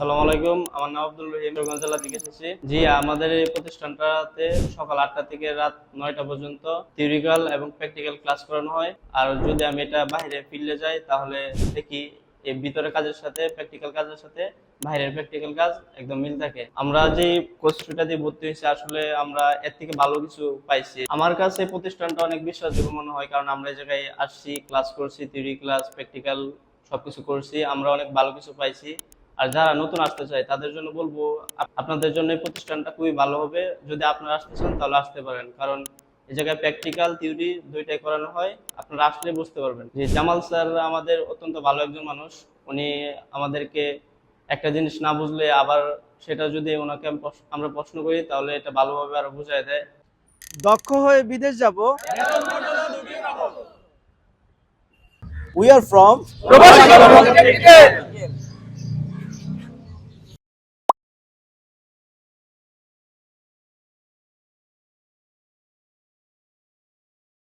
আসসালামু আলাইকুম, আমার নাম আব্দুল রহিম, কিশোরগঞ্জ জেলা থেকে এসেছি। জি, আমাদের এই প্রতিষ্ঠানটাতে সকাল 8টা থেকে রাত 9টা পর্যন্ত থিওরিক্যাল এবং প্র্যাকটিক্যাল ক্লাস করানো হয়। আর যদি আমি এটা বাইরে ফিল্ডে যাই তাহলে দেখি এই ভিতরের কাজের সাথে প্র্যাকটিক্যাল কাজের সাথে বাইরের প্র্যাকটিক্যাল কাজ একদম মিল থাকে। আমরা যে কোর্সটা দিয়ে ভর্তি হয়েছি আসলে আমরা এর থেকে ভালো কিছু পাইছি। আমার কাছে এই প্রতিষ্ঠানটা অনেক বিশ্বাসযোগ্য মনে হয়, কারণ আমরা এই জায়গায় আসছি, ক্লাস করছি, থিওরি ক্লাস প্র্যাকটিক্যাল সবকিছু করছি, আমরা অনেক ভালো কিছু পাইছি। আর যারা নতুন আসতে চায় তাদের জন্য বলবো আপনাদের জন্য এই প্রতিষ্ঠানটা খুবই ভালো হবে। যদি আপনারা আসতে চান তাহলে আসতে পারেন, কারণ এই জায়গায় প্র্যাকটিক্যাল থিওরি দুইটাই করানো হয়। আপনারা আসলে বুঝতে পারবেন যে জামাল স্যার আমাদের অত্যন্ত ভালো একজন মানুষ। উনি আমাদেরকে একটা জিনিস না বুঝলে আবার সেটা যদি ওনাকে আমরা প্রশ্ন করি তাহলে এটা ভালোভাবে আরো বুঝায় দেয়। দক্ষ হয়ে বিদেশ যাব। We are from প্রবাসী কর্মসংস্থান।